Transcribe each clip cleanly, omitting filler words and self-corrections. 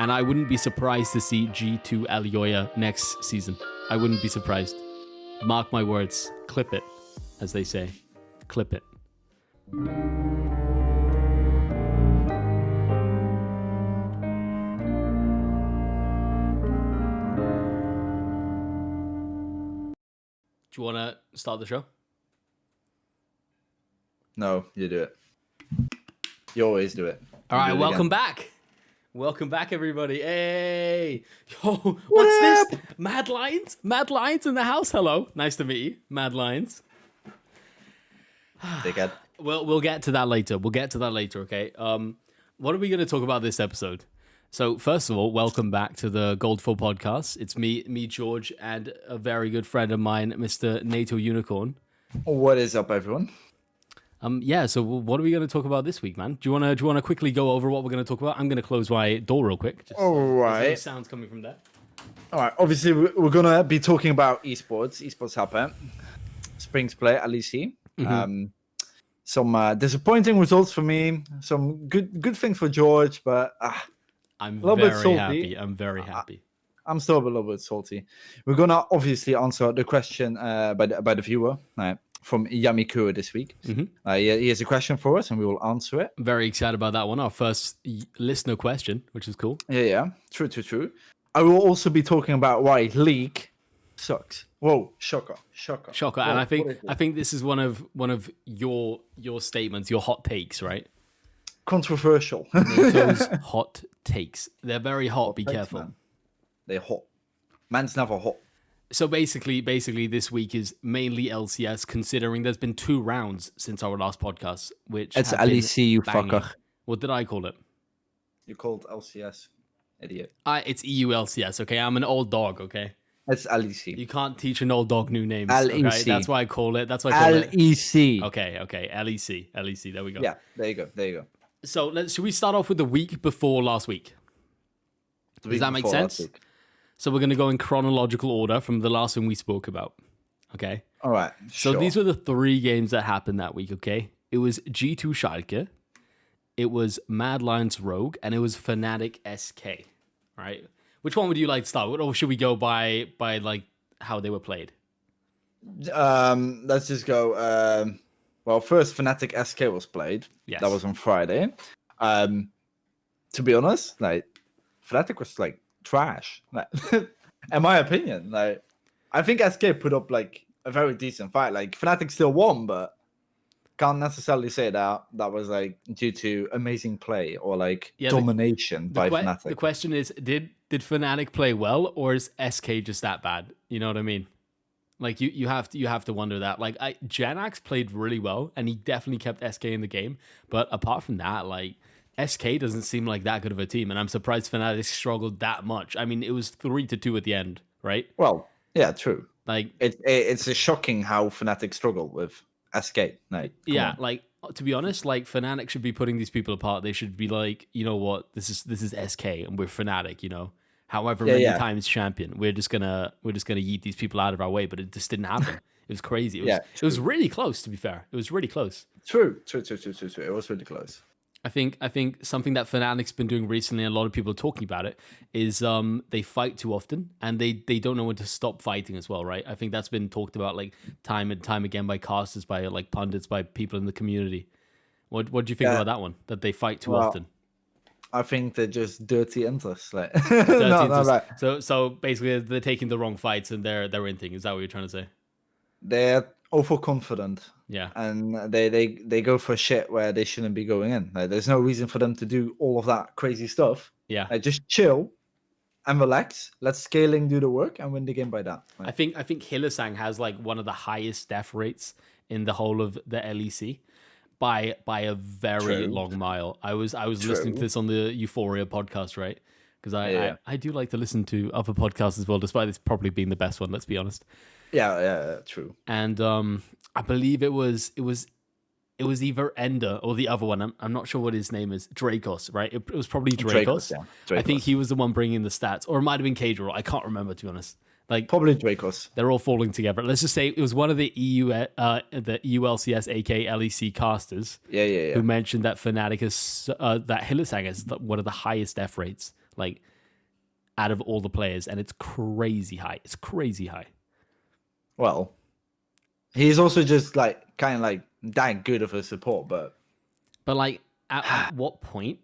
And I wouldn't be surprised to see G2 Alioya next season. I wouldn't be surprised. Mark my words. Clip it, as they say. Clip it. Do you want to start the show? No, you do it. You always do it. All right, welcome back. Welcome back, everybody. Hey. Yo, what's this? Mad Lions? Mad Lions in the house? Hello. Nice to meet you, Mad Lions. Dickhead. We'll get to that later. Okay? What are we going to talk about this episode? So, first of all, welcome back to the Goldful podcast. It's me, George, and a very good friend of mine, Mr. Nato Unicorn. What is up, everyone? So what are we going to talk about this week, man? Do you want to quickly go over what we're going to talk about? I'm going to close my door real quick. All right. There's no sounds coming from there. All right. Obviously, we're going to be talking about esports. Esports happen. Spring's play at LEC. Mm-hmm. Some disappointing results for me. Some good things for George, but I'm very happy. I'm very happy. I'm still a little bit salty. We're going to obviously answer the question by the viewer. From Yamiku this week. Mm-hmm. He has a question for us and we will answer it. I'm very excited about that one. Our first listener question, which is cool. Yeah. True. I will also be talking about why League sucks. Whoa, shocker. Whoa, and I think this is one of your statements, your hot takes, right? Controversial. Those hot takes. They're very hot, be careful. Man. They're hot. Man's never hot. So basically, this week is mainly LCS, considering there's been 2 rounds since our last podcast, which it's LEC, you banging. fucker. What did I call it? You called LCS, idiot. It's EU LCS. Okay, I'm an old dog. Okay, it's LEC. You can't teach an old dog new names. LEC. Okay? That's why I call it. LEC. Okay. LEC. There we go. Yeah, there you go. So should we start off with the week before last week? Does that make sense? So we're going to go in chronological order from the last thing we spoke about. Okay? All right. So these were the 3 games that happened that week, okay? It was G2 Schalke, it was Mad Lions Rogue, and it was Fnatic SK. All right? Which one would you like to start with? Or should we go by like how they were played? Let's just go. Well, first Fnatic SK was played. Yes. That was on Friday. To be honest, like Fnatic was like trash, like, in my opinion. Like, I think SK put up like a very decent fight. Like, Fnatic still won, but can't necessarily say that was like due to amazing play or like domination by Fnatic. The question is, did Fnatic play well, or is SK just that bad? You know what I mean? Like, you have to wonder that. Like, Janax played really well, and he definitely kept SK in the game. But apart from that, like, SK doesn't seem like that good of a team, and I'm surprised Fnatic struggled that much. I mean, it was 3-2 at the end, right? Well, yeah, true. Like, it's a shocking how Fnatic struggled with SK. Like, yeah, like, to be honest, like, Fnatic should be putting these people apart. They should be like, you know what, this is SK, and we're Fnatic, you know. However many times champion, we're just gonna yeet these people out of our way, but it just didn't happen. It was crazy. It was really close, to be fair. It was really close. True. It was really close. I think something that Fnatic's been doing recently, and a lot of people are talking about it, is they fight too often, and they don't know when to stop fighting as well, right? I think that's been talked about like time and time again by casters, by like pundits, by people in the community. What do you think about that one? That they fight too often? I think they're just dirty interests. Like, right. So basically, they're taking the wrong fights and they're in thing. Is that what you're trying to say? They're overconfident. Yeah, and they go for shit where they shouldn't be going in. Like, there's no reason for them to do all of that crazy stuff. Yeah, like, just chill and relax. Let scaling do the work and win the game by that. Like, I think Hylissang has like one of the highest death rates in the whole of the LEC by a very long mile. I was listening to this on the Euphoria podcast, right? Because I do like to listen to other podcasts as well, despite this probably being the best one. Let's be honest. Yeah, true. And I believe it was either Ender or the other one. I'm not sure what his name is. Dracos, right? It was probably Dracos. Dracos. I think he was the one bringing the stats, or it might have been Cadrel. I can't remember, to be honest. Like, probably Dracos. They're all falling together. Let's just say it was one of the the EULCS, aka LEC casters, who mentioned that Fnatic is that Hylissang is one of the highest F rates like out of all the players, and it's crazy high. It's crazy high. Well, he's also just like kind of like that good of a support, but like at what point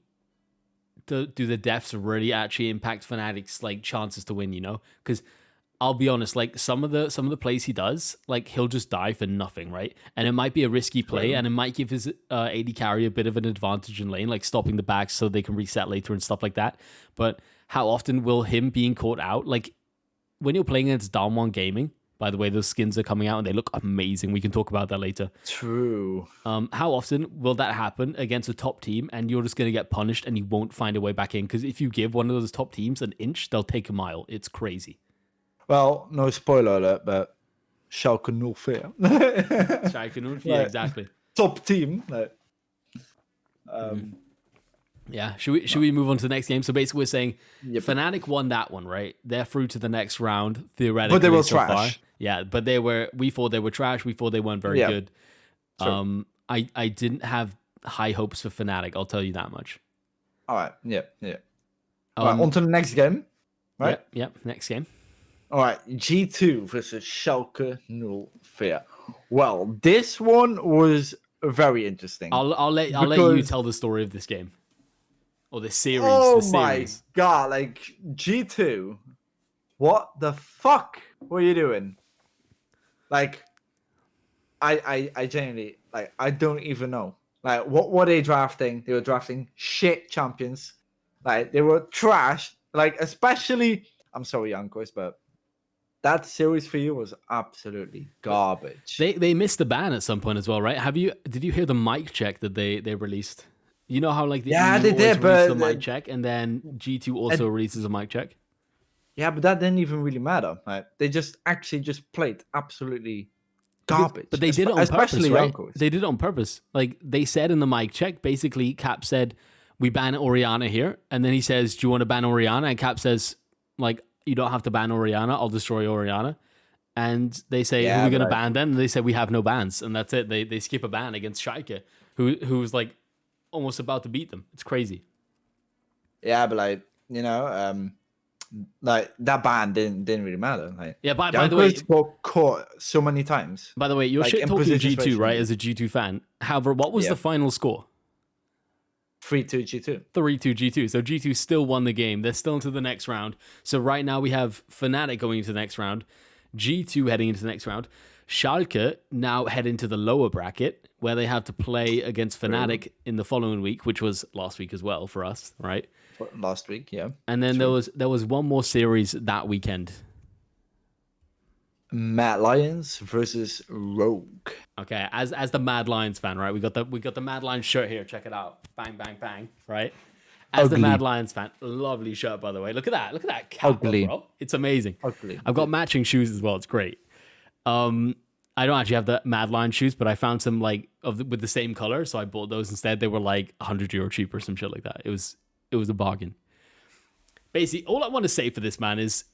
do the deaths really actually impact Fnatic's like chances to win? You know, because I'll be honest, like some of the plays he does, like he'll just die for nothing, right? And it might be a risky play, and it might give his AD carry a bit of an advantage in lane, like stopping the backs so they can reset later and stuff like that. But how often will him being caught out, like when you're playing against Dalmon Gaming? By the way, those skins are coming out and they look amazing. We can talk about that later. True. How often will that happen against a top team and you're just going to get punished and you won't find a way back in? Because if you give one of those top teams an inch, they'll take a mile. It's crazy. Well, no spoiler alert, but Schalke 04. Schalke 04, exactly. Top team. Like, Yeah. Should we move on to the next game? So basically, we're saying Fnatic won that one, right? They're through to the next round theoretically. But they were so trash. Far. Yeah, but we thought they were trash. We thought they weren't very good. True. I didn't have high hopes for Fnatic. I'll tell you that much. All right. Yeah. All right. On to the next game. Right. Yep. Next game. All right. G2 versus Schalke 04. Well, this one was very interesting. I'll let you tell the story of this game. Or the series. Oh the series. My god! Like G2, what the fuck were you doing? Like, I genuinely like I don't even know. Like, what were they drafting? They were drafting shit champions. Like, they were trash. Like, especially, I'm sorry, Jankos, but that series for you was absolutely garbage. They missed the ban at some point as well, right? Did you hear the mic check that they released? You know how like the EU they did, but the mic check, and then G2 also releases a mic check. Yeah, but that didn't even really matter. Right? They just played absolutely garbage. But they did it on purpose, right? Jankos. They did it on purpose. Like they said in the mic check, basically Cap said, "We ban Orianna here," and then he says, "Do you want to ban Orianna?" And Cap says, "Like you don't have to ban Orianna. I'll destroy Orianna." And they say, "Who are we going to ban then?" And they say, "We have no bans," and that's it. They skip a ban against Schalke, who's like almost about to beat them. It's crazy. Yeah, but like like that ban didn't really matter. Like, yeah, by the way, got caught so many times. By the way, you're like, shit talking G2, right? As a G2 fan. However, what was the final score? 3-2 G2. 3-2 G2. So G2 still won the game. They're still into the next round. So right now we have Fnatic going into the next round, G2 heading into the next round. Schalke now head into the lower bracket where they have to play against Fnatic in the following week, which was last week as well for us, right? Last week, yeah. And then there was one more series that weekend. Mad Lions versus Rogue. Okay, as the Mad Lions fan, right? We got the Mad Lions shirt here. Check it out. Bang, bang, bang. Right. As Ugly. the Mad Lions fan, lovely shirt by the way. Look at that. Look at that cap, bro. It's amazing. Ugly. I've got matching shoes as well. It's great. I don't actually have the Mad Lion shoes, but I found some like with the same color, so I bought those instead. They were like €100 cheaper, some shit like that. It was a bargain. Basically, all I want to say for this, man, is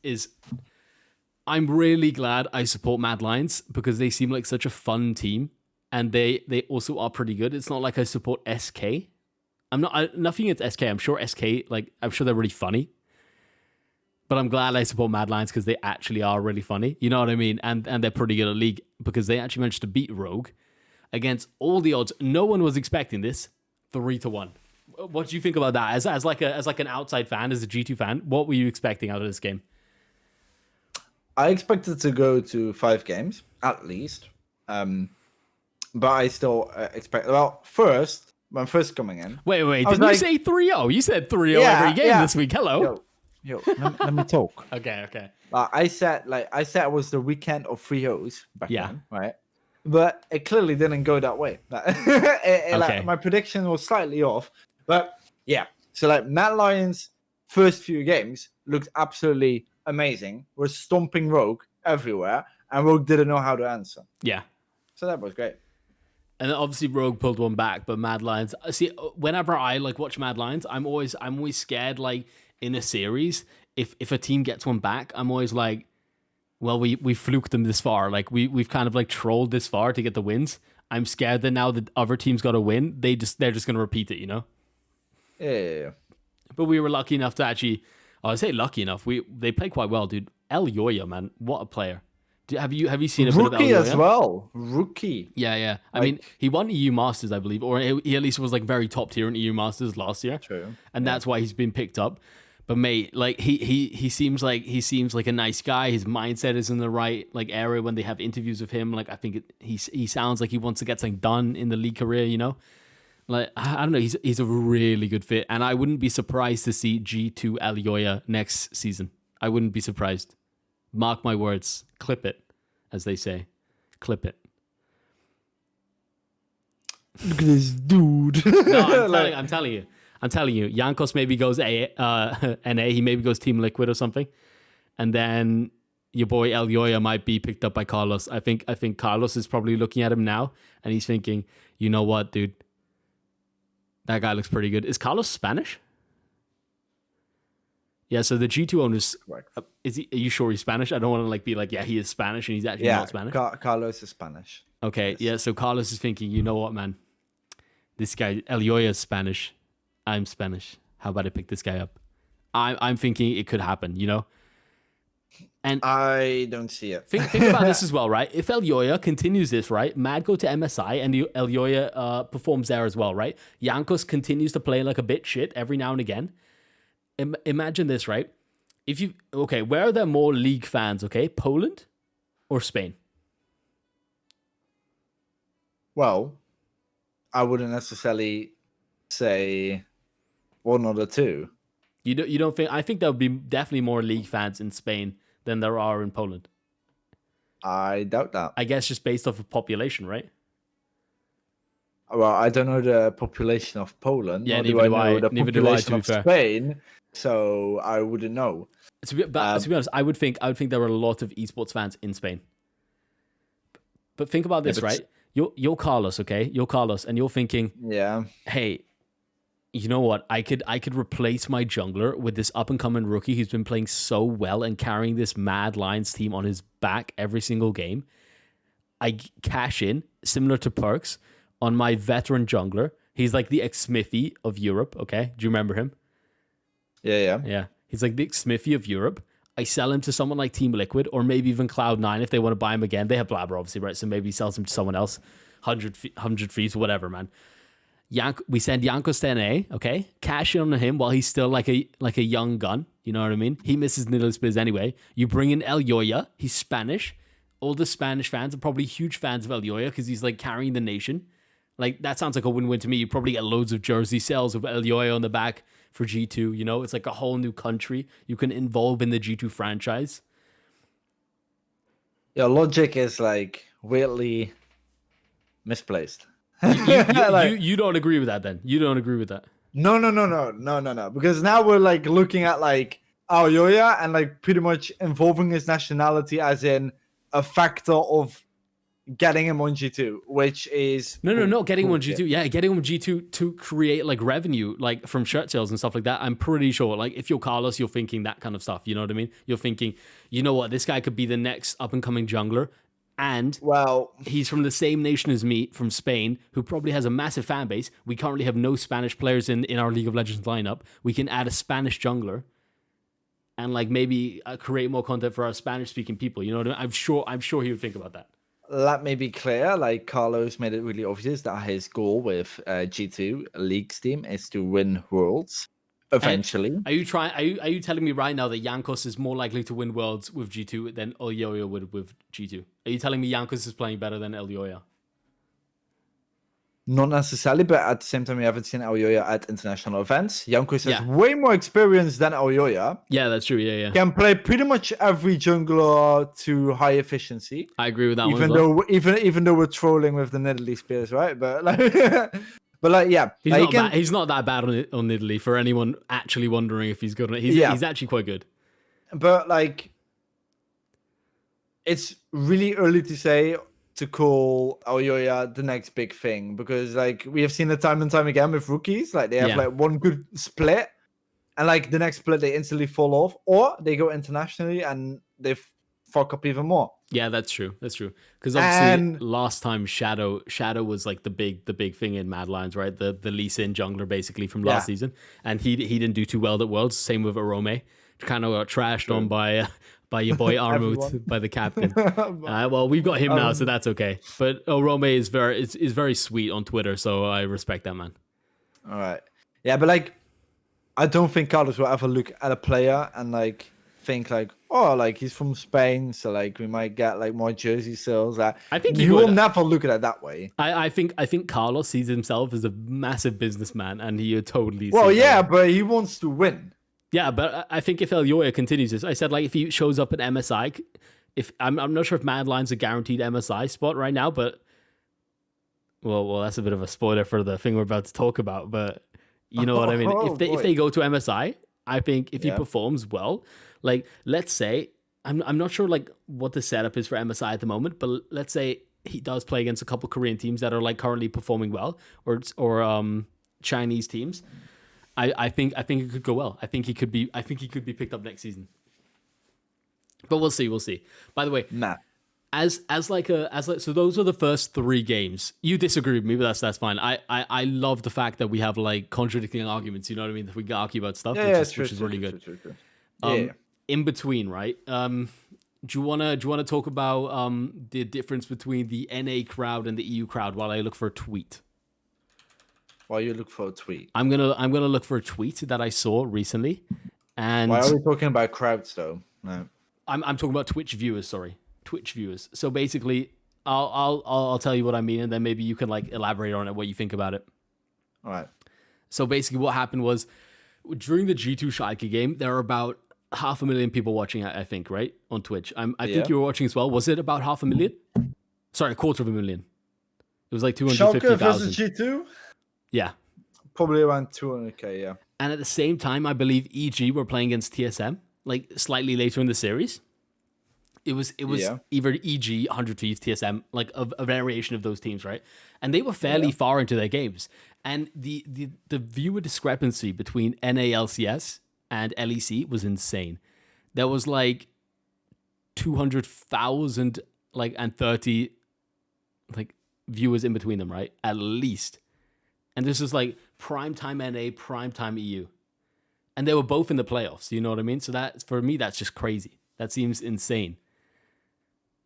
I'm really glad I support Mad Lions because they seem like such a fun team, and they also are pretty good. It's not like I support SK. Nothing against SK. I'm sure they're really funny. But I'm glad I support Mad Lions because they actually are really funny. You know what I mean? And they're pretty good at League because they actually managed to beat Rogue against all the odds. No one was expecting this. 3-1. What do you think about that? As like an outside fan, as a G2 fan, what were you expecting out of this game? I expected to go to 5 games at least, but I still expect. Well, when first coming in. Wait! Didn't you say 3-0? You said 3-0 every game this week. Hello. Yo, let me talk. Okay. I said it was the weekend of 3-0s back then, right? But it clearly didn't go that way. Like, my prediction was slightly off, but yeah. So like Mad Lions' first few games looked absolutely amazing. We're stomping Rogue everywhere, and Rogue didn't know how to answer. Yeah. So that was great. And then obviously Rogue pulled one back, but Mad Lions. See, whenever I like watch Mad Lions, I'm always scared like in a series if a team gets one back, I'm always like, well, we fluked them this far. Like we've kind of like trolled this far to get the wins. I'm scared that now the other team's got to win. They're just going to repeat it, you know? Yeah. But we were lucky enough to actually, I say lucky enough. They played quite well, dude. El Yoya, man, what a player. Have you seen a bit of El Rookie as Yoya? well. Rookie. Yeah, yeah. I Like- mean, he won EU Masters, I believe, or he at least was like very top tier in EU Masters last year. True. And that's why he's been picked up. But mate, like he seems like a nice guy. His mindset is in the right like area when they have interviews with him. Like I think he sounds like he wants to get something done in the league career. You know, like I don't know. He's a really good fit, and I wouldn't be surprised to see G2 Alioya next season. I wouldn't be surprised. Mark my words. Clip it, as they say. Clip it. Look at this dude. No, I'm telling you. Jankos maybe goes NA. He maybe goes Team Liquid or something, and then your boy El Yoya might be picked up by Carlos. I think Carlos is probably looking at him now, and he's thinking, you know what, dude, that guy looks pretty good. Is Carlos Spanish? Yeah. So the G2 owners, is he? Are you sure he's Spanish? I don't want to like be like, yeah, he is Spanish, and he's actually not Spanish. Carlos is Spanish. Okay. Yes. Yeah. So Carlos is thinking, you know what, man, this guy El Yoya is Spanish. I'm Spanish. How about I pick this guy up? I'm thinking it could happen, you know? And I don't see it. think about this as well, right? If El Yoya continues this, right? Mad go to MSI and El Yoya performs there as well, right? Jankos continues to play like a bit shit every now and again. Imagine this, right? Where are there more league fans, okay? Poland or Spain? Well, I wouldn't necessarily say one or the two. You don't think? I think there would be definitely more league fans in Spain than there are in Poland. I doubt that. I guess just based off of population, right? Well, I don't know the population of Poland. Yeah, nor do I know the neither do I, population to be of fair. Spain, so I wouldn't know. To be honest, I would think there are a lot of esports fans in Spain. But think about this, right? You're Carlos, okay? You're Carlos, and you're thinking, Yeah. hey, you know what? I could replace my jungler with this up and coming rookie who's been playing so well and carrying this Mad Lions team on his back every single game. I cash in, similar to Perks, on my veteran jungler. He's like the ex-Smithy of Europe, okay? Do you remember him? Yeah. Yeah. He's like the Smithy of Europe. I sell him to someone like Team Liquid or maybe even Cloud9 if they want to buy him again. They have Blabber, obviously, right? So maybe he sells him to someone else. 100 fees, whatever, man. We send Jankos to NA, okay? Cash in on him while he's still like a young gun. You know what I mean? He misses Niddle Spiz anyway. You bring in El Yoya. He's Spanish. All the Spanish fans are probably huge fans of El Yoya because he's like carrying the nation. Like, that sounds like a win-win to me. You probably get loads of jersey sales with El Yoya on the back for G2, you know? It's like a whole new country you can involve in the G2 franchise. Your logic is like weirdly misplaced. You don't agree with that then? You don't agree with that? No. Because now we're like looking at like Aoyoya and like pretty much involving his nationality as in a factor of getting him on G2, which is no, getting him on G2. Yeah, getting him on G2 to create like revenue, like from shirt sales and stuff like that. I'm pretty sure, like if you're Carlos, you're thinking that kind of stuff. You know what I mean? You're thinking, you know what, this guy could be the next up and coming jungler. And he's from the same nation as me, from Spain, who probably has a massive fan base. We currently have no Spanish players in our League of Legends lineup. We can add a Spanish jungler and like maybe create more content for our Spanish speaking people. You know what I mean? I'm sure he would think about that. Let me be clear. Like Carlos made it really obvious that his goal with G2 League's team is to win Worlds eventually. And are you telling me right now that Jankos is more likely to win Worlds with G2 than El Yoya would with G2? Are you telling me Jankos is playing better than El Yoya? Not necessarily, but at the same time, we haven't seen Aoyoya at international events. Jankos has way more experience than Aoyoya. Yeah, that's true. Yeah. Can play pretty much every jungler to high efficiency. I agree with that even one. Though, even though we're trolling with the Nidalee spears, right? But like, yeah, he's not that bad on Nidalee for anyone actually wondering if he's good on it. He's actually quite good. But like, it's really early to say to call Aoyoya the next big thing because like we have seen it time and time again with rookies. Like they have like one good split and like the next split they instantly fall off, or they go internationally and they fuck up even more. Yeah, that's true. That's true. Because obviously And last time Shadow was like the big thing in Mad Lions, right? The Lee Sin jungler basically from last season, and he didn't do too well at Worlds. Same with Arome, kind of got trashed on by your boy everyone. Armut, by the captain. Well, we've got him now, so that's okay. But Arome is very sweet on Twitter, so I respect that man. All right, yeah, but like, I don't think Carlos will ever look at a player and like think like, oh, like he's from Spain, so like we might get like more jersey sales. I think he will never look at it that way. I think Carlos sees himself as a massive businessman, and he totally. Well, yeah, but he wants to win. Yeah, but I think if Elyoya continues this, I said like if he shows up at MSI, if I'm not sure if Mad Lions a guaranteed MSI spot right now, but well, that's a bit of a spoiler for the thing we're about to talk about, but you know what I mean. If they go to MSI, I think if he performs well, like let's say I'm not sure like what the setup is for MSI at the moment, but let's say he does play against a couple Korean teams that are like currently performing well, or Chinese teams. I think it could go well. I think he could be picked up next season. But we'll see. By the way, as so those are the first 3 games. You disagree with me, but that's fine. I love the fact that we have like contradicting arguments. You know what I mean? That we can argue about stuff, which is really good. True. In between, right? Do you wanna talk about the difference between the NA crowd and the EU crowd while I look for a tweet? While you look for a tweet, I'm gonna look for a tweet that I saw recently. And why are we talking about crowds though? No, I'm talking about Twitch viewers. Sorry, Twitch viewers. So basically, I'll tell you what I mean, and then maybe you can like elaborate on it, what you think about it. All right. So basically, what happened was during the G2 Schalke game, there are about 500,000 people watching. I think right on Twitch. I think you were watching as well. Was it about 500,000? Sorry, 250,000. It was like 250,000. Schalke versus G2. Yeah. Probably around 200k, yeah. And at the same time, I believe EG were playing against TSM, like slightly later in the series. It was either EG, 100 Thieves, TSM, like a variation of those teams, right? And they were fairly far into their games. And the viewer discrepancy between NALCS and LEC was insane. There was like 200,000 like and 30 like viewers in between them, right? At least. And this is like primetime NA, primetime EU. And they were both in the playoffs, you know what I mean? So that, for me, that's just crazy. That seems insane.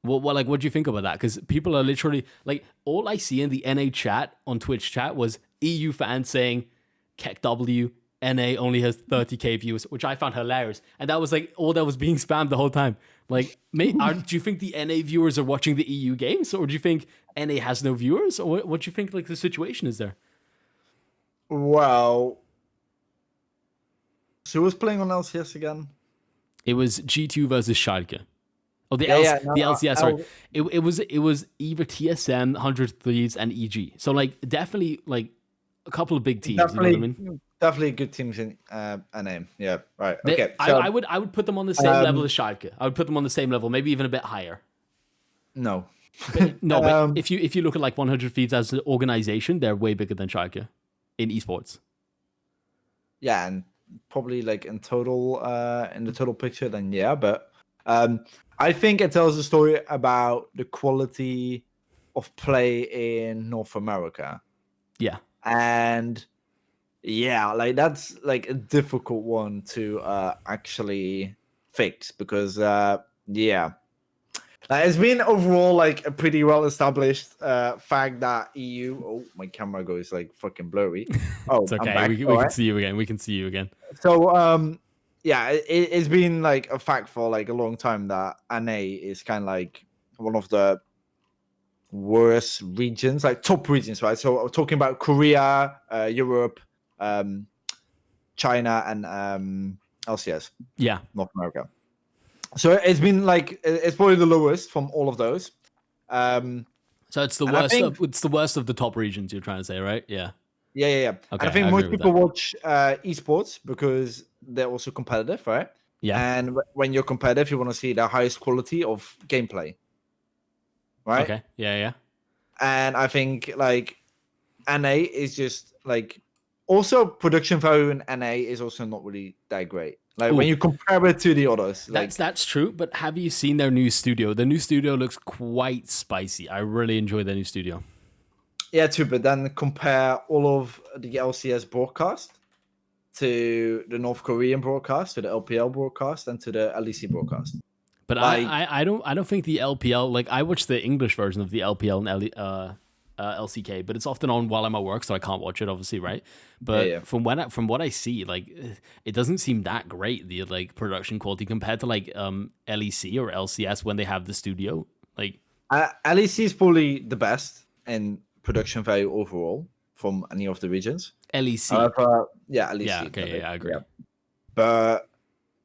What do you think about that? Because people are literally, like, all I see in the NA chat, on Twitch chat, was EU fans saying, Keck W, NA only has 30k views, which I found hilarious. And that was like all that was being spammed the whole time. Like, do you think the NA viewers are watching the EU games? Or do you think NA has no viewers? Or what do you think, like, the situation is there? Well, so who was playing on LCS again? It was G2 versus Schalke. Oh, the LCS. Sorry, it was either TSM, 100 Thieves, and EG. So like definitely like a couple of big teams. Definitely, you know what I mean? Definitely good teams in NA. Yeah, right. Okay. I would put them on the same level as Schalke. I would put them on the same level, maybe even a bit higher. No. But if you look at like 100 Thieves as an organization, they're way bigger than Schalke in esports. Yeah, and probably like in total, in the total picture, then yeah. But I think it tells a story about the quality of play in North America. Yeah. And yeah, like that's like a difficult one to actually fix because yeah. It's been overall like a pretty well established fact that EU. Oh, my camera goes like fucking blurry. Oh, it's okay. I'm back. We can see you again. We can see you again. So yeah, it's been like a fact for like a long time that NA is kind of like one of the worst regions, like top regions, right? So we're talking about Korea, Europe, China, and LCS. Yeah, North America. So it's been like it's probably the lowest from all of those. So it's the worst. It's the worst of the top regions. You're trying to say, right? Yeah. Yeah. Okay, and I think most people watch esports because they're also competitive, right? Yeah. And when you're competitive, you want to see the highest quality of gameplay, right? Okay. Yeah. And I think like NA is just like also production value in NA is also not really that great. Like when Ooh, you compare it to the others, like that's true. But have you seen their new studio? The new studio looks quite spicy. I really enjoy their new studio. yeah, too. But then compare all of the LCS broadcast to the North Korean broadcast, to the LPL broadcast, and to the LEC broadcast. But Like, I don't think the LPL, like I watch the English version of the LPL and LCK, but it's often on while I'm at work, so I can't watch it, obviously, right? yeah, But from what I see, like it doesn't seem that great, the like production quality compared to like LEC or LCS when they have the studio. Like LEC is probably the best in production value overall from any of the regions. LEC, However, yeah, yeah, LEC, okay, yeah, I yeah. agree. But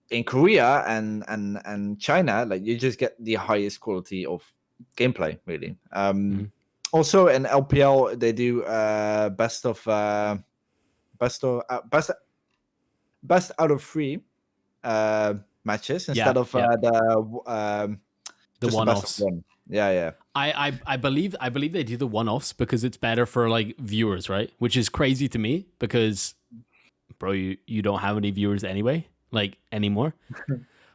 in Korea and China, like you just get the highest quality of gameplay, really. Mhm. Also in LPL, they do best of best of best out of three matches Yeah, instead of yeah, the the just the one best of offs. one. Yeah, yeah. I believe they do the one offs because it's better for like viewers, right? Which is crazy to me because bro, you don't have any viewers anyway, like anymore.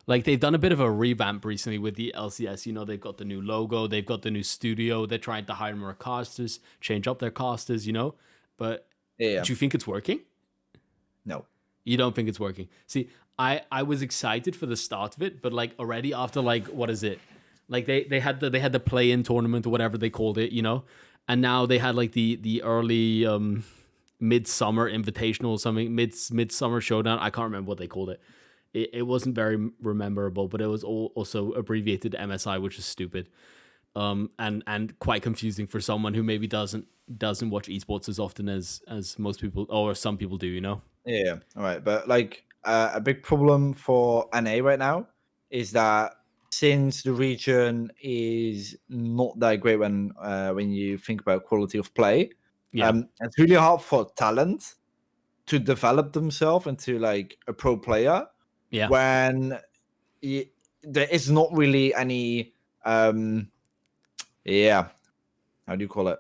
Like they've done a bit of a revamp recently with the LCS. You know, they've got the new logo, they've got the new studio. They're trying to hire more casters, change up their casters. You know, but Yeah, yeah. do you think it's working? No. You don't think it's working? See, I was excited for the start of it, but like already after like what is it? Like they had the play in tournament or whatever they called it, you know, and now they had like the early midsummer invitational or something, midsummer showdown. I can't remember what they called it. It wasn't very rememberable, but it was also abbreviated MSI, which is stupid. And quite confusing for someone who maybe doesn't watch esports as often as most people or some people do, you know. Yeah, all right. But like a big problem for NA right now is that since the region is not that great when you think about quality of play, Yeah, it's really hard for talent to develop themselves into like a pro player yeah. when there is not really any yeah, how do you call it?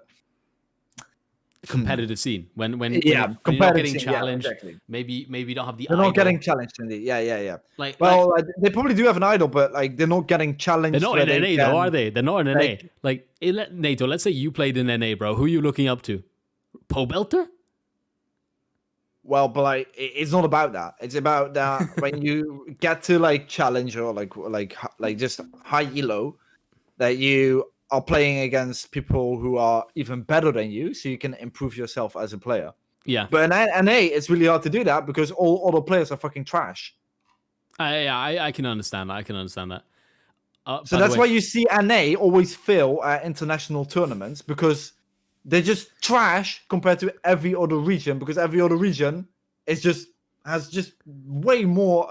Competitive scene Yeah, when you're not getting comparison. Yeah, challenged, exactly. maybe you don't have the They're not getting idol. challenged in the yeah, yeah, yeah. Like Well, they probably do have an idol, but like they're not getting they're challenged not where in they NA though, are can they? They're not in NA. like. Like NATO, let's say you played in NA, bro. Who are you looking up to? Po Belter? Well, but like it's not about that. It's about that when you get to like challenge or like just high elo, that you are playing against people who are even better than you, so you can improve yourself as a player. Yeah, But in NA, it's really hard to do that because all other players are fucking trash. I can understand that. I can understand that. So By the that's way, why you see NA always fail at international tournaments because they're just trash compared to every other region because every other region is just has just way more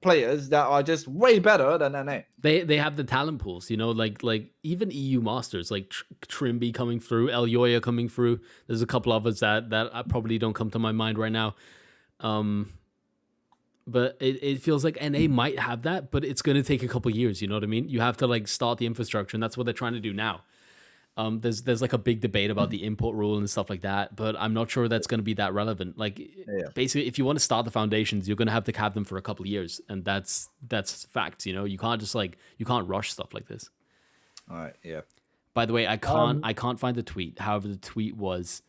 players that are just way better than NA. they have the talent pools, you know, like even EU Masters, like Trimby coming through, El Yoya coming through. There's a couple of us that I probably don't come to my mind right now. Um, but it feels like NA might have that, but it's going to take a couple years. You know what I mean? You have to like start the infrastructure, and that's what they're trying to do now. There's like a big debate about the import rule and stuff like that, but I'm not sure that's going to be that relevant. Like, Yeah. basically, if you want to start the foundations, you're going to have them for a couple of years, and that's facts. You know, you can't just like you can't rush stuff like this. All right. Yeah. By the way, Um. I can't find the tweet. However, the tweet was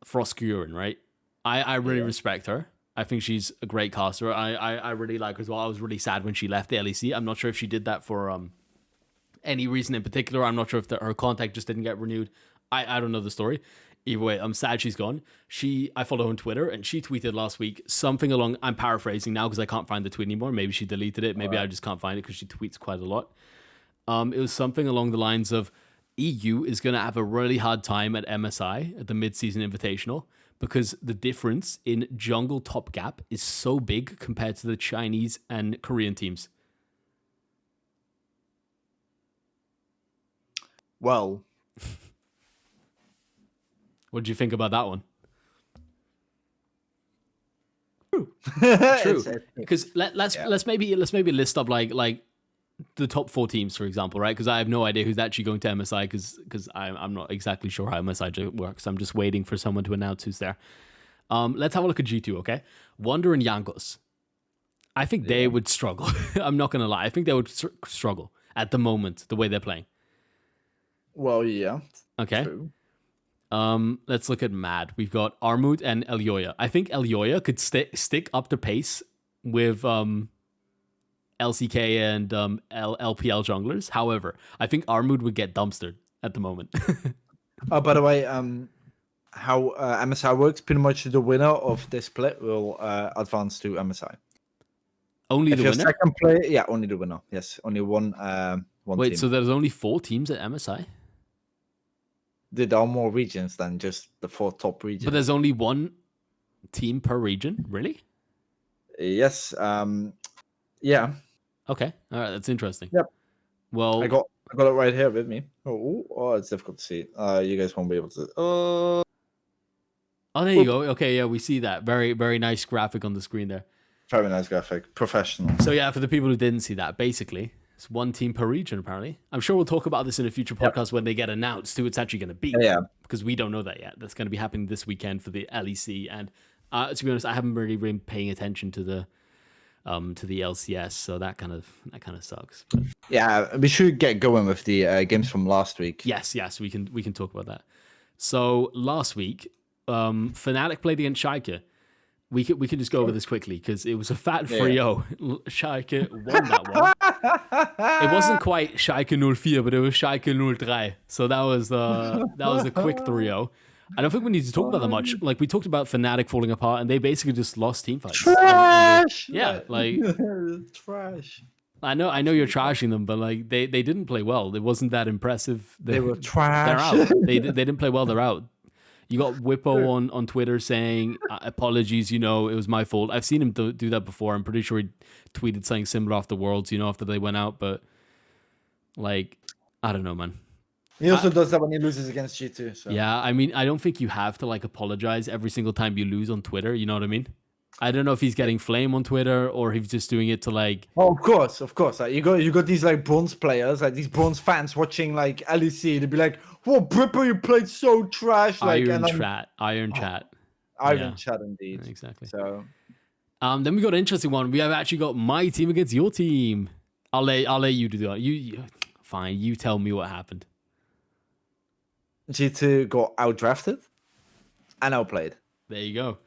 Froskuren, right? I really Yeah. respect her. I think she's a great caster. I really like her as well. I was really sad when she left the LEC. I'm not sure if she did that for any reason in particular. I'm not sure if her contact just didn't get renewed. I don't know the story. Either way, I'm sad she's gone. I follow her on Twitter and she tweeted last week something along. I'm paraphrasing now because I can't find the tweet anymore. Maybe she deleted it. Maybe I just can't find it because she tweets quite a lot. It was something along the lines of EU is going to have a really hard time at MSI at the mid-season invitational because the difference in jungle top gap is so big compared to the Chinese and Korean teams. Well. What do you think about that one? True. True, because let's maybe list up like the top four teams, for example, right? Because I have no idea who's actually going to MSI because I'm not exactly sure how MSI works. I'm just waiting for someone to announce who's there. Let's have a look at G2, okay? Wonder and Yankos. I think they would struggle. I'm not gonna lie. I think they would struggle at the moment, the way they're playing. Well, yeah. Okay. True. Let's look at Mad. We've got Armut and Elyoya. I think Elyoya could stick up the pace with LCK and LPL junglers. However, I think Armut would get dumpstered at the moment. Oh, by the way, how MSI works, pretty much the winner of this split will advance to MSI. Only If the you're winner? second player, yeah, only the winner. Yes, only one Wait, team. so there's only 4 teams at MSI? There are more regions than just the 4 top regions. But there's only one team per region? Really? Yes. Yeah. Okay. All right. That's interesting. Yep. Well, I got it right here with me. Oh, it's difficult to see. You guys won't be able to. oh, there you go. Okay. Yeah, we see that. Very, very nice graphic on the screen there. Very nice graphic. Professional. So yeah, for the people who didn't see that, basically, it's one team per region, apparently. I'm sure we'll talk about this in a future podcast when they get announced who it's actually going to be. Yeah. Because we don't know that yet. That's going to be happening this weekend for the LEC. And to be honest, I haven't really been paying attention to the LCS, so that kind of sucks. But Yeah, we should get going with the games from last week. yes, we can talk about that. So last week, Fnatic played against Schalke. We can just go over this quickly because it was a fat 3-0. Schalke won that one. It wasn't quite Schalke 04, but it was Schalke 03. So that was a quick 3-0. I don't think we need to talk about that much. Like, we talked about Fnatic falling apart, and they basically just lost team fights. Trash. Yeah, like trash. I know you're trashing them, but like they didn't play well. It wasn't that impressive. They were trash. They're out. They didn't play well. They're out. You got Whippo on Twitter saying apologies. It was my fault. I've seen him do that before. I'm pretty sure he tweeted something similar after Worlds. After they went out, but like I don't know, man. He also does that when he loses against G2. So. Yeah, I mean, I don't think you have to like apologize every single time you lose on Twitter. You know what I mean? I don't know if he's getting flame on Twitter or if he's just doing it to like. Oh, of course. Like, you got these like bronze players, like these bronze fans watching like LEC. They'd be like, "Whoa, Bripper, you played so trash!" Like Iron chat. Iron chat, indeed. Exactly. So, then we got an interesting one. We have actually got my team against your team. I'll let you do that. You fine. You tell me what happened. G2 got outdrafted and outplayed. There you go.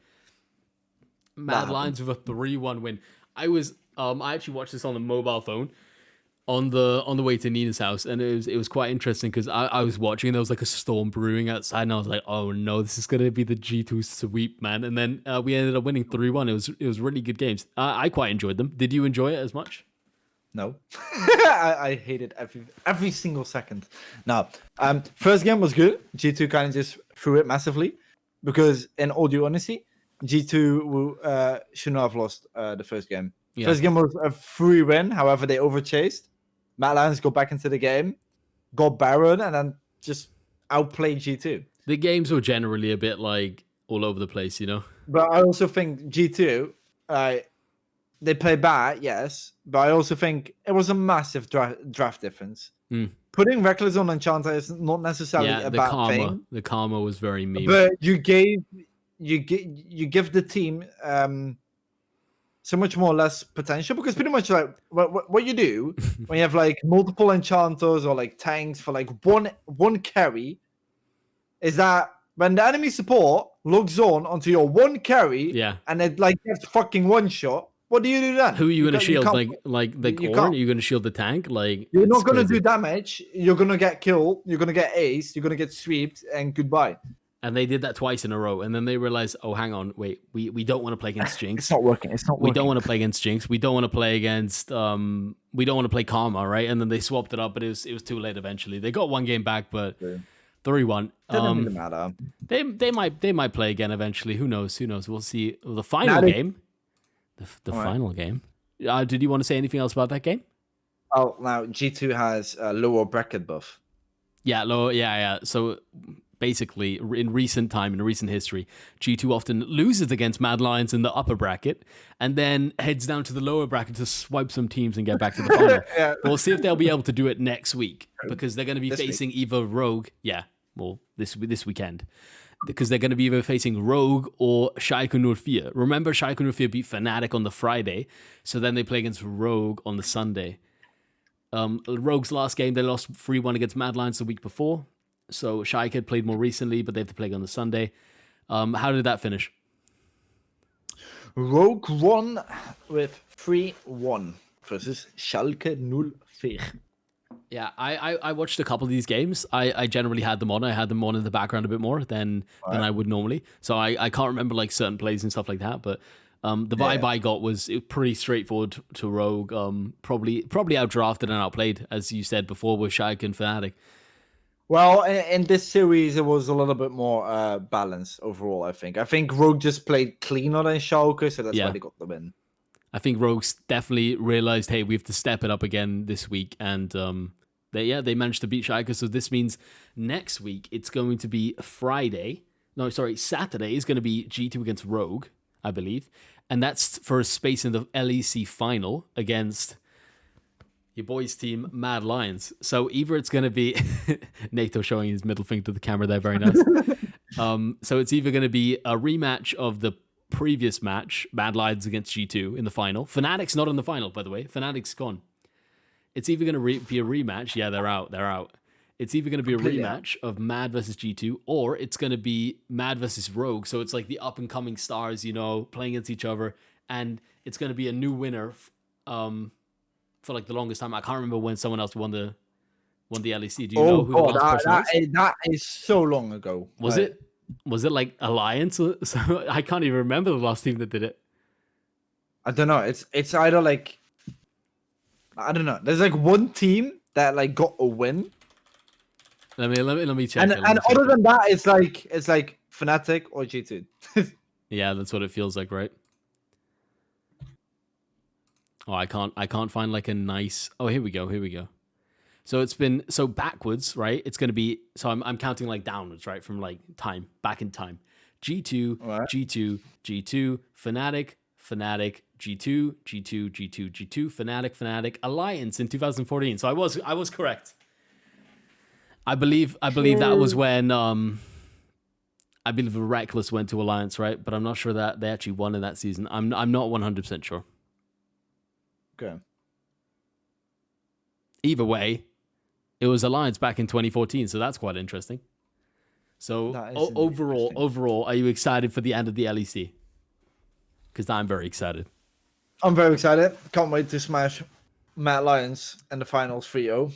Mad Lions with a 3-1 win. I actually watched this on the mobile phone on the way to Nina's house, and it was quite interesting because I was watching and there was like a storm brewing outside, and I was like, oh no, this is gonna be the G2 sweep, man. And then we ended up winning 3-1. It was really good games. I quite enjoyed them. Did you enjoy it as much? No, I hated every single second. Now, first game was good. G2 kind of just threw it massively because, in all due honesty, G2 should not have lost the first game. Yeah. First game was a free win. However, they overchased. Mad Lions got back into the game, got Baron, and then just outplayed G2. The games were generally a bit like all over the place, But I also think G2, they play bad, yes, but I also think it was a massive draft difference. Putting Reckless on Enchanter is not necessarily a bad thing. The karma was very mean. But you give the team so much more or less potential, because pretty much like what you do when you have like multiple enchanters or like tanks for like one carry is that when the enemy support logs on onto your one carry, and it like gets fucking one shot, what do you do then? Who are you gonna shield? Like Ornn? Are you gonna shield the tank? Like, you're not gonna do damage. You're gonna get killed. You're gonna get aced. You're gonna get sweeped, and goodbye. And they did that twice in a row, and then they realized, oh, hang on, wait, we don't want to play against Jinx. It's not working. We don't want to play against Jinx. We don't want to play against we don't want to play Karma, right? And then they swapped it up, but it was too late eventually. They got one game back, but 3-1. Didn't really matter. They might play again eventually. Who knows? We'll see. The final game. The final game. Did you want to say anything else about that game? Oh, now G2 has a lower bracket buff. Yeah, lower. Yeah. So basically, in recent history, G2 often loses against Mad Lions in the upper bracket and then heads down to the lower bracket to swipe some teams and get back to the final. Yeah. We'll see if they'll be able to do it next week because they're going to be facing either Rogue. Yeah, well, this weekend. because they're going to be either facing Rogue or Schalke 04. Remember, Schalke 04 beat Fnatic on the Friday, so then they play against Rogue on the Sunday. Rogue's last game, they lost 3-1 against Mad Lions the week before. So Schalke had played more recently, but they have to play on the Sunday. How did that finish? Rogue won with 3-1 versus Schalke 04. Yeah, I watched a couple of these games. I generally had them on. I had them on in the background a bit more than I would normally. So I can't remember like certain plays and stuff like that. But the vibe I got was pretty straightforward to Rogue. Probably outdrafted and outplayed, as you said before, with Schalke and Fnatic. Well, in this series, it was a little bit more balanced overall, I think. I think Rogue just played cleaner than Schalke, so that's why they got the win. I think Rogues definitely realized, hey, we have to step it up again this week. And they managed to beat Schalke. So this means next week it's going to be Saturday is going to be G2 against Rogue, I believe. And that's for a space in the LEC final against your boys' team, Mad Lions. So either it's going to be Nato showing his middle finger to the camera there, very nice. So it's either going to be a rematch of the previous match, Mad Lions against G2 in the final. Fnatic's not in the final, by the way. Fnatic's gone. It's either going to be a rematch. Yeah, they're out. It's either going to be a rematch of Mad versus G2, or it's going to be Mad versus Rogue. So it's like the up and coming stars, playing against each other, and it's going to be a new winner. For like the longest time, I can't remember when someone else won the LEC. Do you know who the last person was? That is so long ago. Was it like Alliance? So I can't even remember the last team that did it. I don't know. It's either like, I don't know. There's like one team that like got a win. Let me check. And other than that, it's like Fnatic or G2. Yeah, that's what it feels like, right? Oh, I can't find like a nice. Oh, here we go. So it's been backwards, right? It's going to be I'm counting like downwards, right? From like time, back in time. G2, right. G2, Fnatic, G2, Fnatic, Alliance in 2014. So I was correct. I believe that was when I believe the Reckless went to Alliance, right? But I'm not sure that they actually won in that season. I'm not 100% sure. Okay. Either way, it was Alliance back in 2014, so that's quite interesting. So overall, are you excited for the end of the LEC? Because I'm very excited. I'm very excited. Can't wait to smash Mad Lions in the finals 3-0.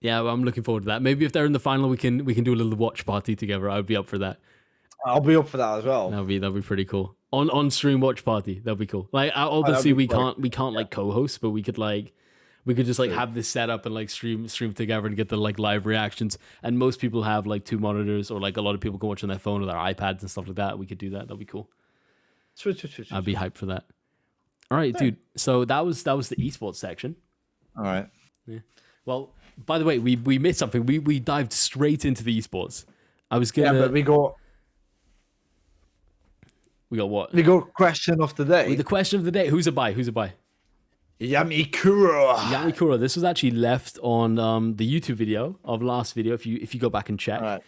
Yeah, well, I'm looking forward to that. Maybe if they're in the final, we can do a little watch party together. I would be up for that. I'll be up for that as well. That'll be pretty cool. On stream watch party. That'd be cool. Like obviously we can't like co-host, but we could just like have this set up and like stream together and get the like live reactions. And most people have like 2 monitors, or like a lot of people can watch on their phone or their iPads and stuff like that. We could do that. That'd be cool. True. I'd be hyped for that. All right, dude. So that was the esports section. All right. Yeah. Well, by the way, we missed something. We dived straight into the esports. I was gonna. Yeah, but we got what? We got question of the day. The question of the day. Who's a buy? Yamikuro. This was actually left on the YouTube video of last video. If you go back and check. Right.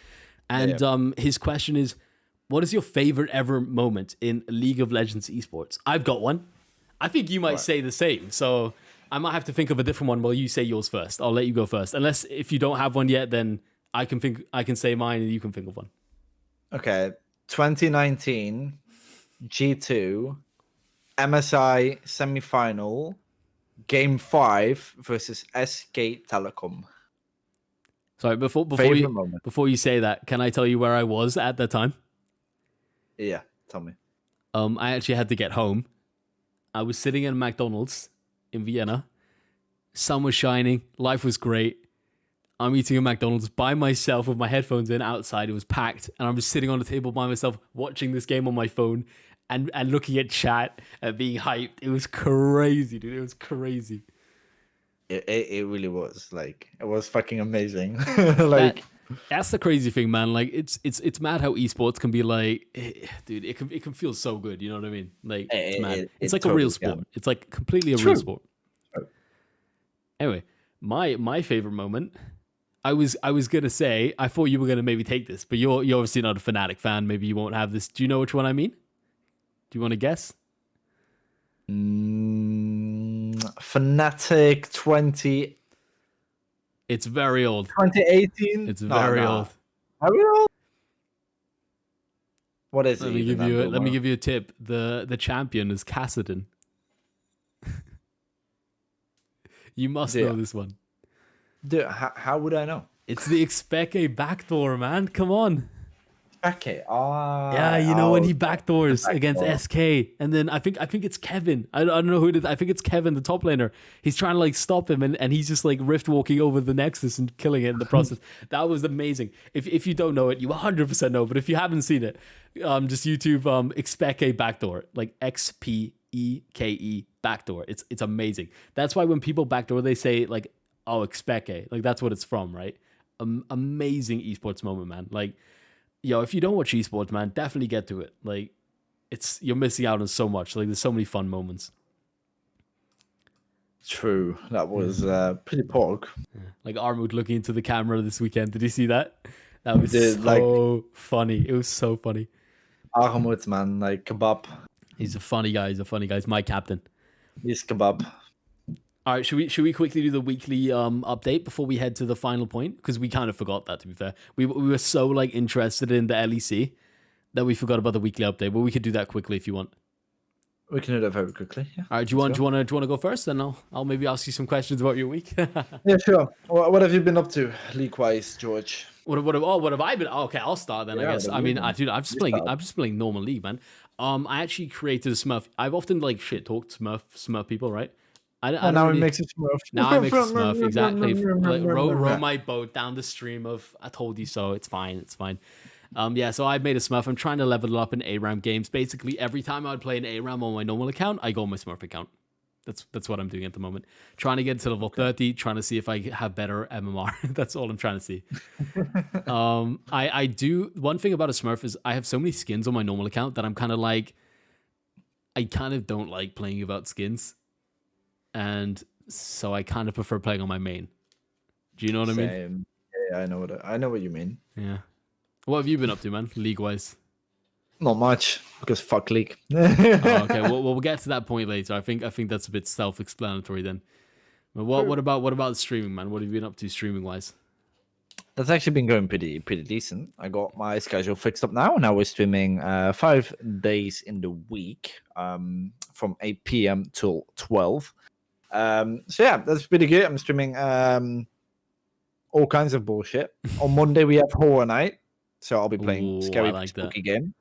And his question is, what is your favorite ever moment in League of Legends esports? I've got one. I think you might say the same. So I might have to think of a different one while you say yours first. I'll let you go first. Unless if you don't have one yet, then I can say mine and you can think of one. Okay. 2019 G2 MSI semi-final game 5 versus SK Telecom. Sorry, before you say that, can I tell you where I was at that time? Yeah, tell me. I actually had to get home. I was sitting in McDonald's in Vienna. Sun was shining. Life was great. I'm eating at McDonald's by myself with my headphones in outside. It was packed. And I'm just sitting on the table by myself watching this game on my phone and looking at chat and being hyped. It was crazy, dude. It was crazy. It really was. Like, it was fucking amazing. That's the crazy thing, man. Like, it's mad how esports can be like, dude, it can feel so good. You know what I mean? Like, it's mad. It's like totally a real sport. Yeah. It's like completely a real sport. Anyway, my favorite moment, I was gonna say, I thought you were gonna maybe take this, but you're obviously not a Fnatic fan. Maybe you won't have this. Do you know which one I mean? Do you want to guess? Fnatic 20, It's very old. 2018. It's very old. Very old. What is Let it? me even give you. then, Let me Boomer? give you a tip. The champion is Kassadin. You must Yeah. know this one. Dude, how would I know? It's the Expeke backdoor, man. Come on. Okay. Yeah, you know when he backdoors the against backdoor. SK, and then I think it's Kevin. I don't know who it is. I think it's Kevin, the top laner. He's trying to like stop him, and he's just like rift walking over the Nexus and killing it in the process. That was amazing. If you don't know it, you 100% know. But if you haven't seen it, just YouTube Expeke backdoor, like XPEKE backdoor. It's amazing. That's why when people backdoor, they say like, oh, Expeke, like that's what it's from, right? Amazing esports moment, man. Like, yo, if you don't watch esports, man, definitely get to it. Like, you're missing out on so much. Like, there's so many fun moments. True. That was pretty pork. Like Armut looking into the camera this weekend. Did you see that? That was Dude, so funny. It was so funny. Ahmed, man, like kebab. He's a funny guy. He's my captain. He's kebab. All right, should we quickly do the weekly update before we head to the final point? Because we kind of forgot that, to be fair. We were so like interested in the LEC that we forgot about the weekly update. But we could do that quickly if you want. We can do that very quickly. Yeah. All right, do you want to go first? Then I'll maybe ask you some questions about your week. Yeah, sure. What have you been up to, league-wise, George? What have I been? Oh, okay, I'll start then. I Yeah, guess. what I have you mean, been? dude, I'm just playing normal league, man. I actually created a Smurf. I've often like shit talked Smurf people, right? I Now don't it really, makes it Smurf. now I make a Smurf exactly. Like, row my boat down the stream of I told you so. It's fine. Yeah, so I made a Smurf. I'm trying to level it up in ARAM games. Basically, every time I would play an ARAM on my normal account, I go on my Smurf account. That's what I'm doing at the moment. Trying to get to level 30, trying to see if I have better MMR. That's all I'm trying to see. I do one thing about a Smurf is I have so many skins on my normal account that I'm kind of like I kind of don't like playing without skins. And so I kind of prefer playing on my main. Do you know what I mean? Same. Yeah, I know what you mean. Yeah. What have you been up to, man, league-wise? Not much, because fuck league. Oh, okay, well, we'll get to that point later. I think that's a bit self-explanatory then. But what about streaming, man? What have you been up to streaming-wise? That's actually been going pretty decent. I got my schedule fixed up now. Now we're streaming 5 days in the week, from 8 p.m. till 12. So yeah, that's pretty good. I'm streaming all kinds of bullshit. On Monday we have horror night, so I'll be playing Ooh, scary I like that. spooky game.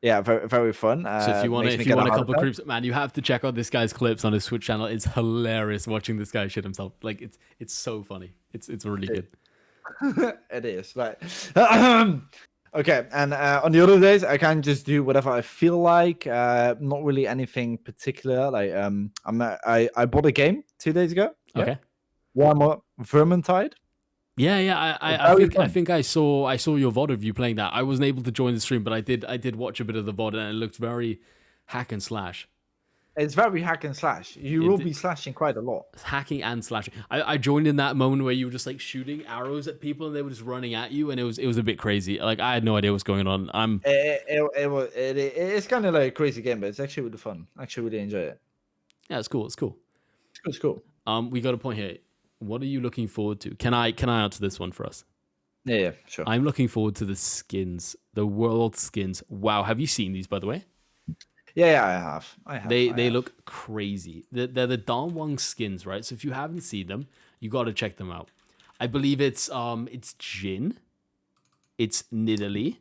Yeah, very very fun. So if you want makes me a get couple heart of attack. clips, man, you have to check out this guy's clips on his Twitch channel. It's hilarious watching this guy shit himself. Like it's so funny. It's really good. It is right. Okay, and on the other days I can just do whatever I feel like. Not really anything particular. Like I bought a game 2 days ago. Yeah. Okay. Warhammer Vermintide. Yeah. I think I saw your VOD of you playing that. I wasn't able to join the stream, but I did watch a bit of the VOD, and it looked very hack and slash. It's very hack and slash. You will be slashing quite a lot. Hacking and slashing. I joined in that moment where you were just like shooting arrows at people and they were just running at you, and it was a bit crazy. Like I had no idea what's going on. It's kind of like a crazy game, but it's actually really fun. I actually really enjoy it. Yeah, it's cool. It's cool. We got a point here. What are you looking forward to? Can I answer this one for us? Yeah, sure. I'm looking forward to the skins, the world skins. Wow, have you seen these, by the way? Yeah, I have. They look crazy. They're the Don Wong skins, right? So if you haven't seen them, you got to check them out. I believe it's Jin, it's Nidalee,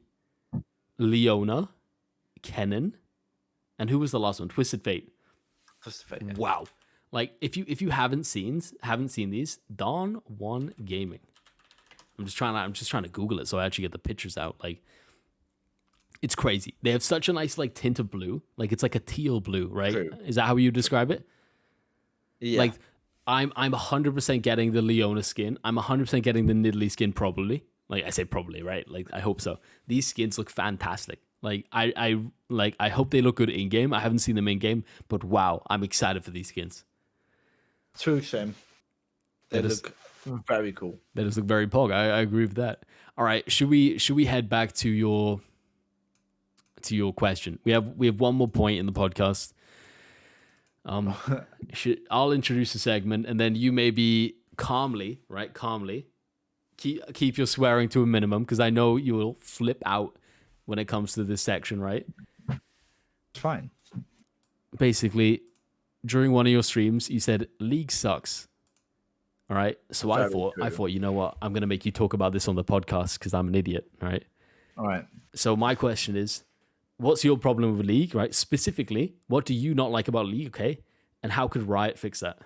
Leona, Kennen, and who was the last one? Twisted Fate. Yeah. Wow. Like if you haven't seen these, Dawn One Gaming. I'm just trying to Google it so I actually get the pictures out. Like it's crazy. They have such a nice like tint of blue. Like it's like a teal blue, right? True. Is that how you describe it? Yeah. Like I'm 100% getting the Leona skin. I'm 100% getting the Nidalee skin probably. Like I say probably, right? Like I hope so. These skins look fantastic. Like I hope they look good in game. I haven't seen them in game, but wow, I'm excited for these skins. True, Shame. They look Very cool. They just look very pog. I agree with that. All right, should we head back to your question? We have one more point in the podcast. I'll introduce a segment, and then you maybe calmly keep your swearing to a minimum, because I know you will flip out when it comes to this section, right? It's fine. Basically, during one of your streams, you said League sucks. All right. So I thought, you know what? I'm going to make you talk about this on the podcast because I'm an idiot. All right. All right. So my question is, what's your problem with League, right? Specifically, what do you not like about League, okay? And how could Riot fix that?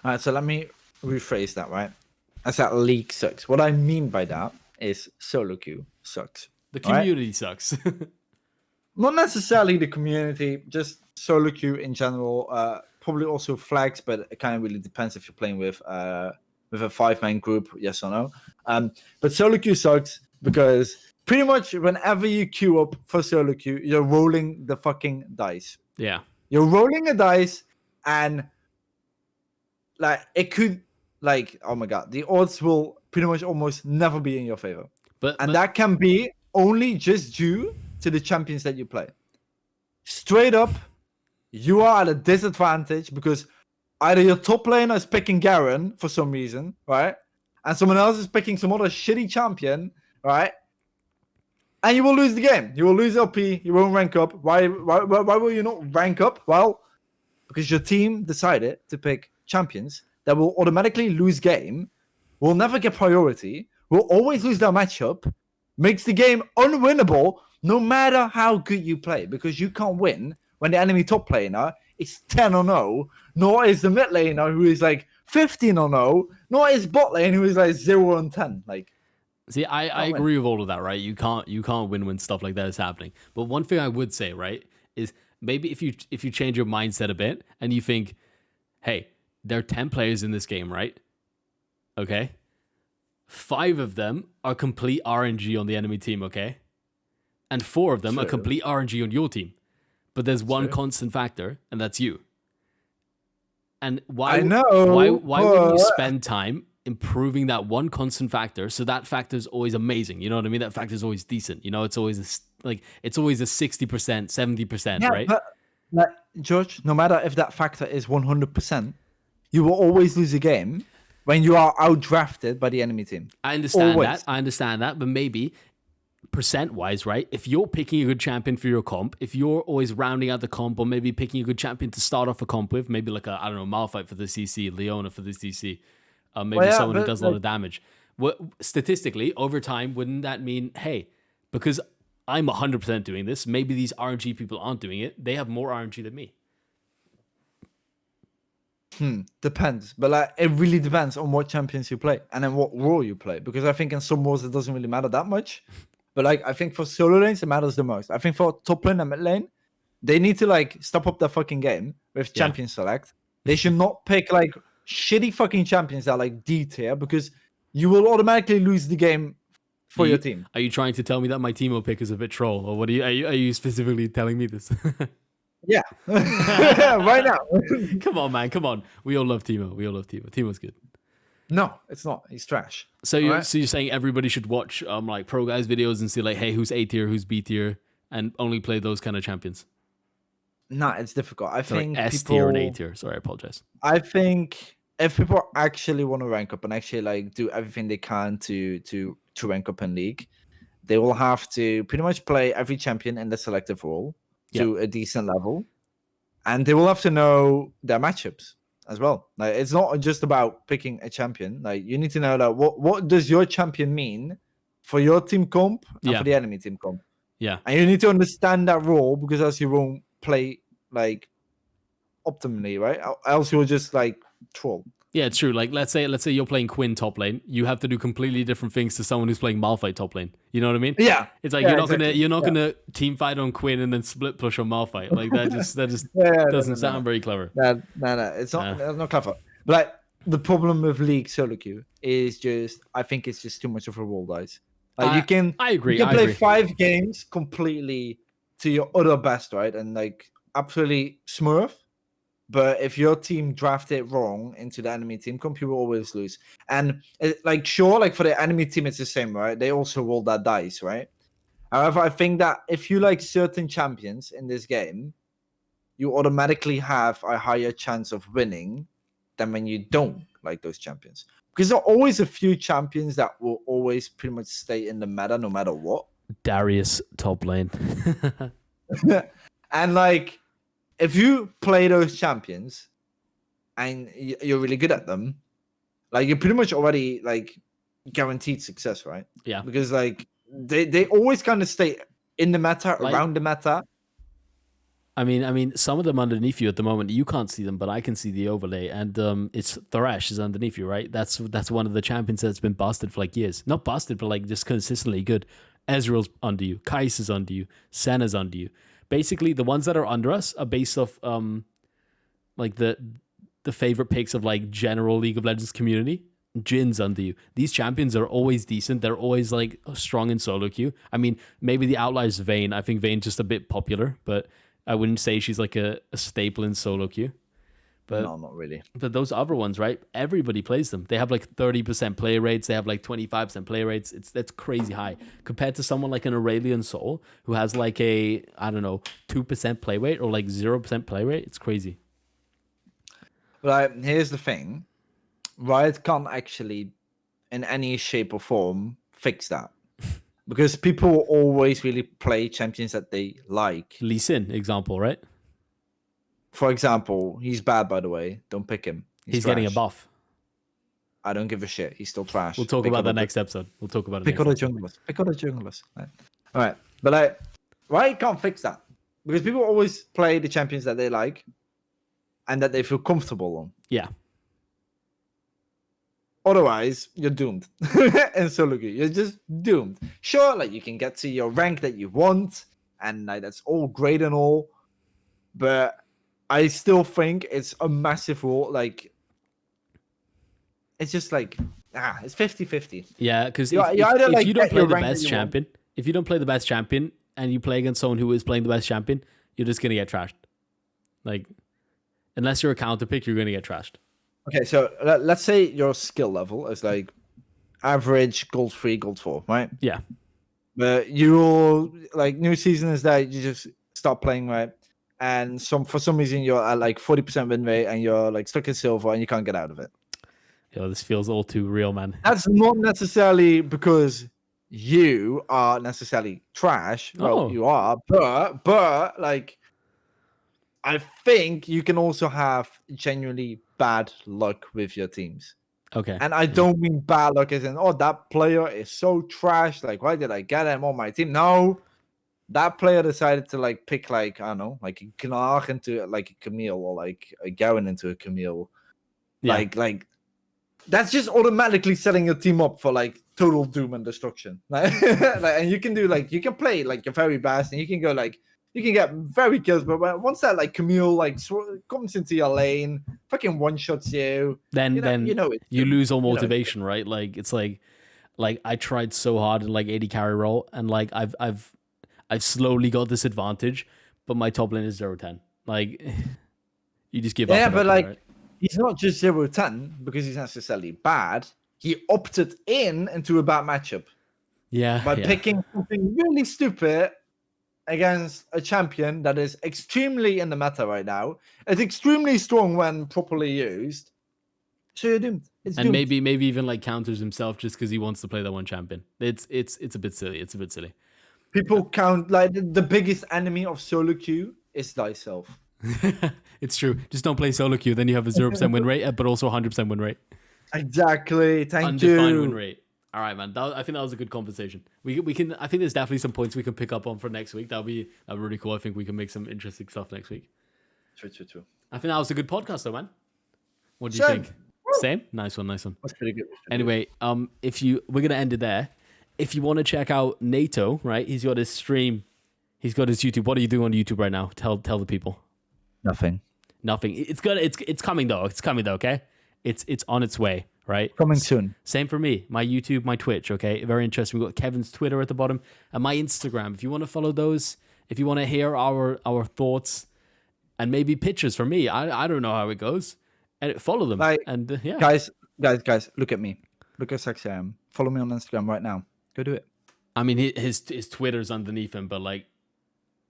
All right, so let me rephrase that, right? I said League sucks. What I mean by that is solo queue sucks. The community sucks. Not necessarily the community, just solo queue in general. Probably also flags, but it kind of really depends if you're playing with a 5-man group, yes or no. But solo queue sucks because pretty much whenever you queue up for solo queue, you're rolling the fucking dice. Yeah. You're rolling a dice, and like it could, like, oh my god, the odds will pretty much almost never be in your favor. But that can be only just due to the champions that you play. Straight up, you are at a disadvantage because either your top laner is picking Garen for some reason, right? And someone else is picking some other shitty champion, right? And you will lose the game. You will lose LP. You won't rank up. Why will you not rank up? Well, because your team decided to pick champions that will automatically lose game, will never get priority, will always lose their matchup, makes the game unwinnable no matter how good you play, because you can't win when the enemy top laner is 10-0, nor is the mid laner who is like 15-0, nor is bot lane who is like 0-10. Like, see, I agree with all of that, right? You can't win when stuff like that is happening. But one thing I would say, right, is maybe if you change your mindset a bit and you think, hey, there are 10 players in this game, right? Okay. 5 of them are complete RNG on the enemy team, okay? And 4 of them are complete RNG on your team. But there's one constant factor, and that's you. And why would you spend time improving that one constant factor, so that factor is always amazing? You know what I mean? That factor is always decent. You know, it's always a 60%, 70%, right? But George, no matter if that factor is 100%, you will always lose a game when you are outdrafted by the enemy team. I understand that, but maybe percent-wise, right? If you're picking a good champion for your comp, if you're always rounding out the comp, or maybe picking a good champion to start off a comp with, maybe like Malphite for the CC, Leona for the CC, someone who does a lot of damage. Statistically, over time, wouldn't that mean, hey, because I'm 100% doing this, maybe these RNG people aren't doing it, they have more RNG than me? Depends, but like it really depends on what champions you play and then what role you play, because I think in some roles it doesn't really matter that much, but like I think for solo lanes it matters the most. I think for top lane and mid lane, they need to like step up their fucking game with champion select. They should not pick like shitty fucking champions that are like D tier, because you will automatically lose the game for your team. Are you trying to tell me that my Teemo pick is a bit troll, or what are you specifically telling me this? Yeah. Right now. Come on, man. Come on. We all love Teemo. Teemo's good. No, it's not. He's trash. So you're saying everybody should watch like pro guys videos and see like, hey, who's A tier, who's B tier, and only play those kind of champions? Nah, it's difficult. I think like S tier and A tier. Sorry, I apologize. I think if people actually want to rank up and actually like do everything they can to rank up in League, they will have to pretty much play every champion in the selective role to a decent level, and they will have to know their matchups as well. Like, it's not just about picking a champion. Like, you need to know that what does your champion mean for your team comp and for the enemy team comp. Yeah, and you need to understand that role, because else you won't play like optimally, right? Else you'll just like troll. Yeah, it's true. Like, let's say you're playing Quinn top lane. You have to do completely different things to someone who's playing Malphite top lane. You know what I mean? Yeah. It's like you're not gonna team fight on Quinn and then split push on Malphite. Like that just doesn't sound very clever. No, it's not. That's not clever. But like, the problem with League solo queue is just, I think it's just too much of a roll dice. Like I agree. You can play 5 games completely to your other best, right? And like absolutely smurf. But if your team draft it wrong into the enemy team comp, you will always lose. And like, sure, like for the enemy team, it's the same, right? They also roll that dice, right? However, I think that if you like certain champions in this game, you automatically have a higher chance of winning than when you don't like those champions. Because there are always a few champions that will always pretty much stay in the meta no matter what. Darius top lane. And like, if you play those champions and you're really good at them, like you're pretty much already like guaranteed success, right? Yeah. Because like they always kind of stay in the meta, Like, around the meta. I mean, some of them underneath you at the moment, you can't see them, but I can see the overlay, and it's Thresh is underneath you, right? That's one of the champions that's been busted for like years. Not busted, but like just consistently good. Ezreal's under you, Kais is under you, Senna's under you. Basically, the ones that are under us are based off like the favorite picks of like general League of Legends community. Jin's under you. These champions are always decent. They're always like strong in solo queue. I mean, maybe the outlier is Vayne. I think Vayne's just a bit popular, but I wouldn't say she's like a staple in solo queue. But No, not really. But those other ones, right? Everybody plays them. They have like 30% play rates. They have like 25% play rates. That's crazy high compared to someone like an Aurelion Soul who has like a, I don't know, 2% play rate or like 0% play rate. It's crazy. But here's the thing. Riot can't actually, in any shape or form, fix that. Because people will always really play champions that they like. Lee Sin, example, right? For example, he's bad, by the way. Don't pick him. He's getting a buff. I don't give a shit. He's still trash. We'll talk about that next episode. We'll talk about it. Pick other junglers. Pick other junglers. Right. All right. But like, Riot can't fix that. Because people always play the champions that they like and that they feel comfortable on. Yeah. Otherwise, you're doomed. And so look, you're just doomed. Sure, like you can get to your rank that you want, and like that's all great and all, but I still think it's a massive rule. Like, it's just like it's 50-50. Yeah, because if you don't play the best champion, if you don't play the best champion and you play against someone who is playing the best champion, you're just gonna get trashed. Like, unless you're a counter pick, you're gonna get trashed. Okay, so let's say your skill level is like average gold 3, gold 4, right? Yeah. But you like new season is that you just stop playing, right? And for some reason you're at like 40% win rate and you're like stuck in silver and you can't get out of it. Yo, this feels all too real, man. That's not necessarily because you are necessarily trash. Well, you are, but like I think you can also have genuinely bad luck with your teams. Okay. And I don't mean bad luck as in, oh, that player is so trash. Like, why did I get him on my team? No, that player decided to like pick like, I don't know, like a Gnar into like a Camille or like a Garen into a Camille. Yeah. Like that's just automatically setting your team up for like total doom and destruction. Like, and you can do like, you can play like your very best and you can go like, you can get very kills, but once that like Camille like comes into your lane, fucking one shots you, then you lose all motivation, right? Like it's like I tried so hard in like 80 carry role, and like I've slowly got this advantage, but my top lane is 0-10. Like you just give up. Yeah, but like he's not just 0-10 because he's necessarily bad. He opted into a bad matchup. Yeah, by picking something really stupid against a champion that is extremely in the meta right now. It's extremely strong when properly used. So you're doomed. It's doomed. And maybe even like counters himself just because he wants to play that one champion. It's a bit silly. It's a bit silly. People count like the biggest enemy of solo queue is thyself. It's true. Just don't play solo queue, then you have a 0% win rate, but also 100% win rate. Exactly. Thank you. Undefined win rate. All right, man. I think that was a good conversation. We can. I think there's definitely some points we can pick up on for next week. That'll be really cool. I think we can make some interesting stuff next week. True. I think that was a good podcast, though, man. What do you think? Same. Nice one. That's pretty good. Anyway, we're gonna end it there. If you want to check out Nato, right? He's got his stream. He's got his YouTube. What are you doing on YouTube right now? Tell the people. Nothing. It's good. It's coming though. It's coming though. Okay. It's on its way. Right? Coming soon. Same for me. My YouTube, my Twitch, okay? Very interesting. We've got Kevin's Twitter at the bottom and my Instagram. If you want to follow those, if you want to hear our thoughts and maybe pictures for me. I don't know how it goes. And follow them. Like, And yeah, guys, look at me. Look how sexy I am. Follow me on Instagram right now. Go do it. I mean, his Twitter's underneath him, but like,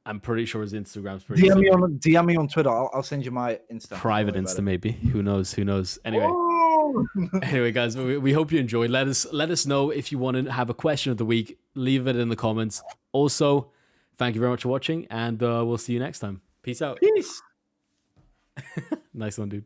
I'm pretty sure his Instagram's pretty DM me on Twitter. I'll send you my Insta. private Insta, maybe. Who knows? Who knows? Anyway. Oh! Anyway, guys, we hope you enjoyed. Let us know if you want to have a question of the week. Leave it in the comments. Also, thank you very much for watching, and we'll see you next time. Peace out. Peace. Nice one, dude.